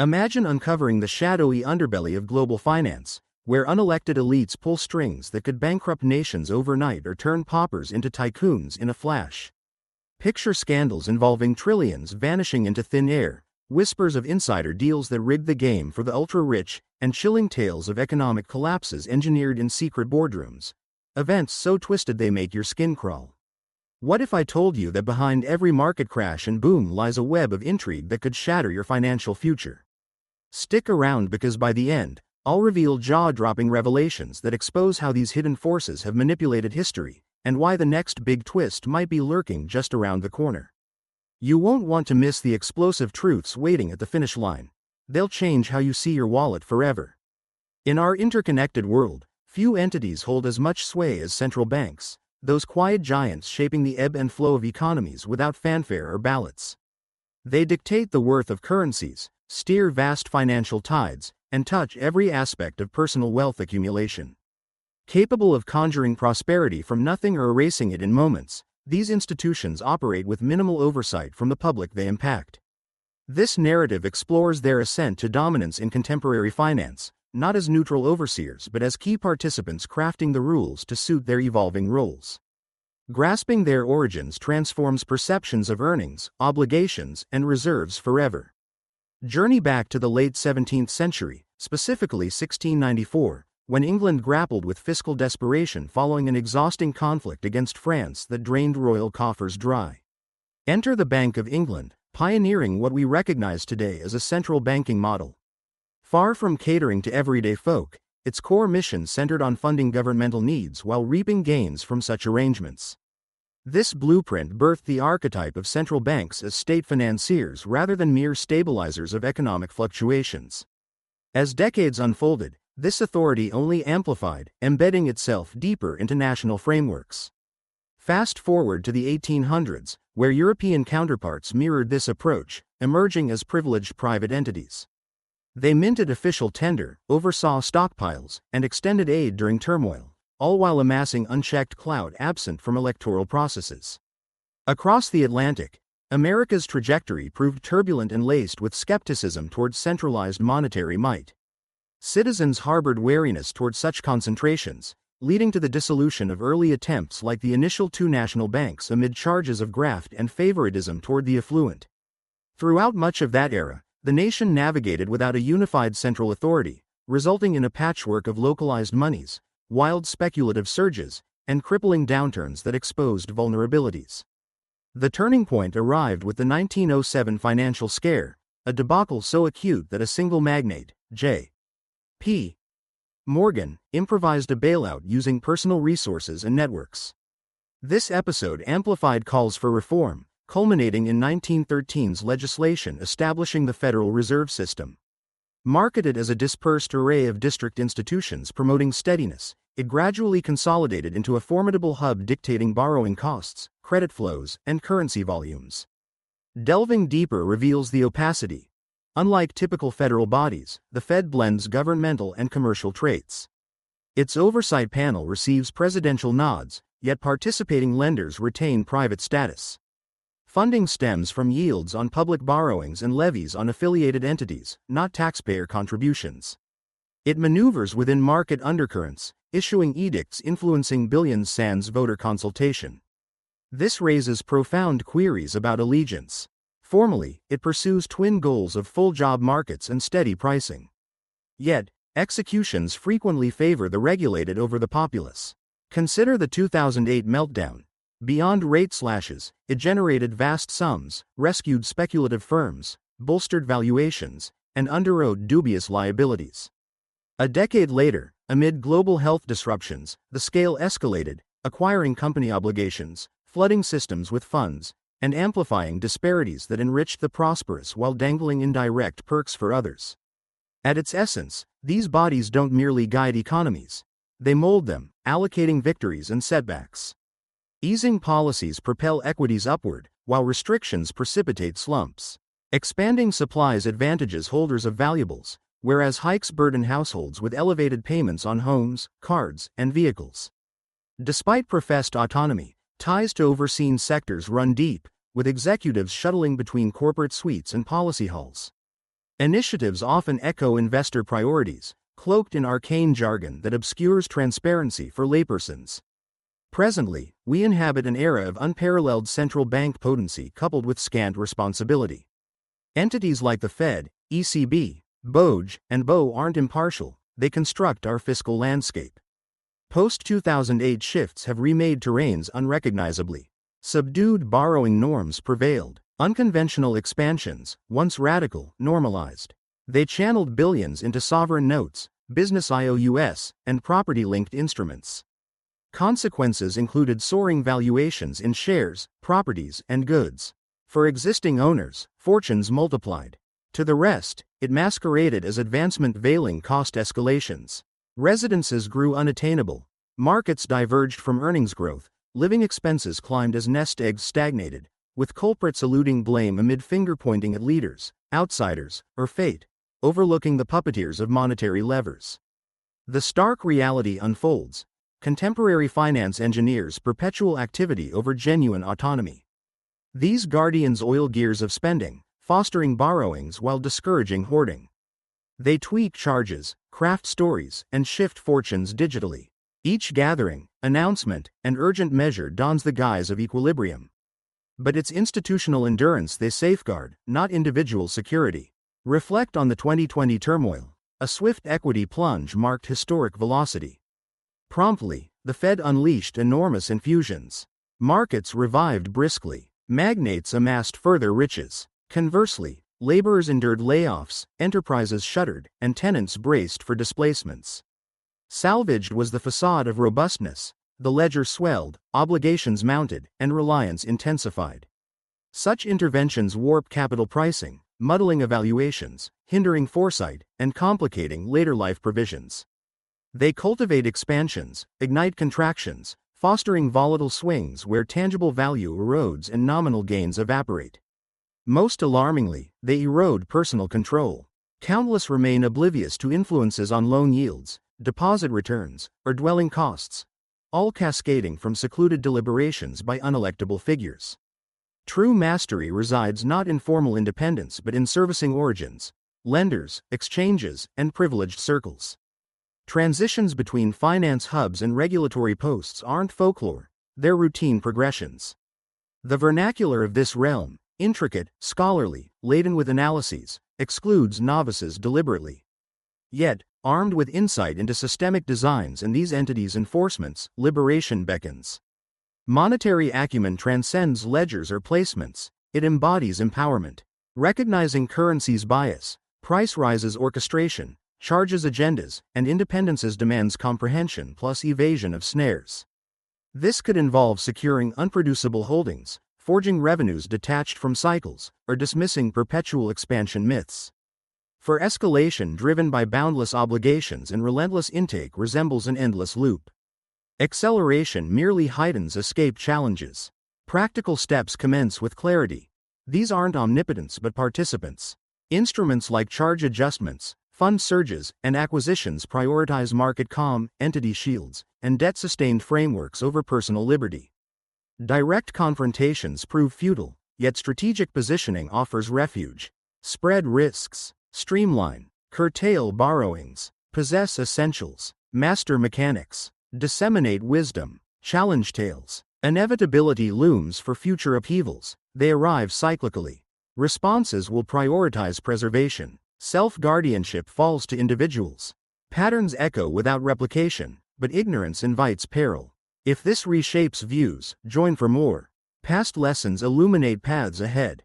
Imagine uncovering the shadowy underbelly of global finance, where unelected elites pull strings that could bankrupt nations overnight or turn paupers into tycoons in a flash. Picture scandals involving trillions vanishing into thin air, whispers of insider deals that rigged the game for the ultra-rich, and chilling tales of economic collapses engineered in secret boardrooms. Events so twisted they make your skin crawl. What if I told you that behind every market crash and boom lies a web of intrigue that could shatter your financial future? Stick around because by the end, I'll reveal jaw-dropping revelations that expose how these hidden forces have manipulated history, and why the next big twist might be lurking just around the corner. You won't want to miss the explosive truths waiting at the finish line. They'll change how you see your wallet forever. In our interconnected world, few entities hold as much sway as central banks, those quiet giants shaping the ebb and flow of economies without fanfare or ballots. They dictate the worth of currencies, steer vast financial tides, and touch every aspect of personal wealth accumulation. Capable of conjuring prosperity from nothing or erasing it in moments, these institutions operate with minimal oversight from the public they impact. This narrative explores their ascent to dominance in contemporary finance, not as neutral overseers but as key participants crafting the rules to suit their evolving roles. Grasping their origins transforms perceptions of earnings, obligations, and reserves forever. Journey back to the late 17th century, specifically 1694, when England grappled with fiscal desperation following an exhausting conflict against France that drained royal coffers dry. Enter the Bank of England, pioneering what we recognize today as a central banking model. Far from catering to everyday folk, its core mission centered on funding governmental needs while reaping gains from such arrangements. This blueprint birthed the archetype of central banks as state financiers rather than mere stabilizers of economic fluctuations. As decades unfolded, this authority only amplified, embedding itself deeper into national frameworks. Fast forward to the 1800s, where European counterparts mirrored this approach, emerging as privileged private entities. They minted official tender, oversaw stockpiles, and extended aid during turmoil, all while amassing unchecked clout absent from electoral processes. Across the Atlantic, America's trajectory proved turbulent and laced with skepticism towards centralized monetary might. Citizens harbored wariness toward such concentrations, leading to the dissolution of early attempts like the initial two national banks amid charges of graft and favoritism toward the affluent. Throughout much of that era, the nation navigated without a unified central authority, resulting in a patchwork of localized monies, wild speculative surges, and crippling downturns that exposed vulnerabilities. The turning point arrived with the 1907 financial scare, a debacle so acute that a single magnate, J.P. Morgan, improvised a bailout using personal resources and networks. This episode amplified calls for reform, culminating in 1913's legislation establishing the Federal Reserve System. Marketed as a dispersed array of district institutions promoting steadiness, it gradually consolidated into a formidable hub dictating borrowing costs, credit flows, and currency volumes. Delving deeper reveals the opacity. Unlike typical federal bodies, the Fed blends governmental and commercial traits. Its oversight panel receives presidential nods, yet participating lenders retain private status. Funding stems from yields on public borrowings and levies on affiliated entities, not taxpayer contributions. It maneuvers within market undercurrents, issuing edicts influencing billions sans voter consultation. This raises profound queries about allegiance. Formally, it pursues twin goals of full job markets and steady pricing. Yet, executions frequently favor the regulated over the populace. Consider the 2008 meltdown. Beyond rate slashes, it generated vast sums, rescued speculative firms, bolstered valuations, and underwrote dubious liabilities. A decade later, amid global health disruptions, the scale escalated, acquiring company obligations, flooding systems with funds, and amplifying disparities that enriched the prosperous while dangling indirect perks for others. At its essence, these bodies don't merely guide economies. They mold them, allocating victories and setbacks. Easing policies propel equities upward, while restrictions precipitate slumps. Expanding supplies advantages holders of valuables, whereas hikes burden households with elevated payments on homes, cards, and vehicles. Despite professed autonomy, ties to overseen sectors run deep, with executives shuttling between corporate suites and policy halls. Initiatives often echo investor priorities, cloaked in arcane jargon that obscures transparency for laypersons. Presently, we inhabit an era of unparalleled central bank potency coupled with scant responsibility. Entities like the Fed, ECB, BOJ, and BO aren't impartial, they construct our fiscal landscape. Post-2008 shifts have remade terrains unrecognizably. Subdued borrowing norms prevailed. Unconventional expansions, once radical, normalized. They channeled billions into sovereign notes, business IOUs, and property-linked instruments. Consequences included soaring valuations in shares, properties, and goods. For existing owners, fortunes multiplied. To the rest, it masqueraded as advancement veiling cost escalations. Residences grew unattainable. Markets diverged from earnings growth. Living expenses climbed as nest eggs stagnated, with culprits eluding blame amid finger-pointing at leaders, outsiders, or fate, overlooking the puppeteers of monetary levers. The stark reality unfolds. Contemporary finance engineers perpetual activity over genuine autonomy. These guardians oil gears of spending, fostering borrowings while discouraging hoarding. They tweak charges, craft stories, and shift fortunes digitally. Each gathering, announcement, and urgent measure dons the guise of equilibrium. But it's institutional endurance they safeguard, not individual security. Reflect on the 2020 turmoil. A swift equity plunge marked historic velocity. Promptly, the Fed unleashed enormous infusions. Markets revived briskly. Magnates amassed further riches. Conversely, laborers endured layoffs, enterprises shuttered, and tenants braced for displacements. Salvaged was the facade of robustness. The ledger swelled, obligations mounted, and reliance intensified. Such interventions warp capital pricing, muddling evaluations, hindering foresight, and complicating later life provisions. They cultivate expansions, ignite contractions, fostering volatile swings where tangible value erodes and nominal gains evaporate. Most alarmingly, they erode personal control. Countless remain oblivious to influences on loan yields, deposit returns, or dwelling costs, all cascading from secluded deliberations by unelectable figures. True mastery resides not in formal independence but in servicing origins, lenders, exchanges, and privileged circles. Transitions between finance hubs and regulatory posts aren't folklore, they're routine progressions. The vernacular of this realm, intricate, scholarly, laden with analyses, excludes novices deliberately. Yet, armed with insight into systemic designs and these entities' enforcements, liberation beckons. Monetary acumen transcends ledgers or placements, it embodies empowerment. Recognizing currency's bias, price rises orchestration, charges agendas, and independences demands comprehension plus evasion of snares. This could involve securing unproducible holdings, forging revenues detached from cycles, or dismissing perpetual expansion myths. For escalation driven by boundless obligations and relentless intake resembles an endless loop. Acceleration merely heightens escape challenges. Practical steps commence with clarity. These aren't omnipotents but participants. Instruments like charge adjustments, fund surges, and acquisitions prioritize market calm, entity shields, and debt-sustained frameworks over personal liberty. Direct confrontations prove futile, yet strategic positioning offers refuge. Spread risks. Streamline, curtail borrowings, possess essentials, master mechanics, disseminate wisdom, challenge tales. Inevitability looms for future upheavals, they arrive cyclically. Responses will prioritize preservation, self-guardianship falls to individuals. Patterns echo without replication, but ignorance invites peril. If this reshapes views, join for more. Past lessons illuminate paths ahead.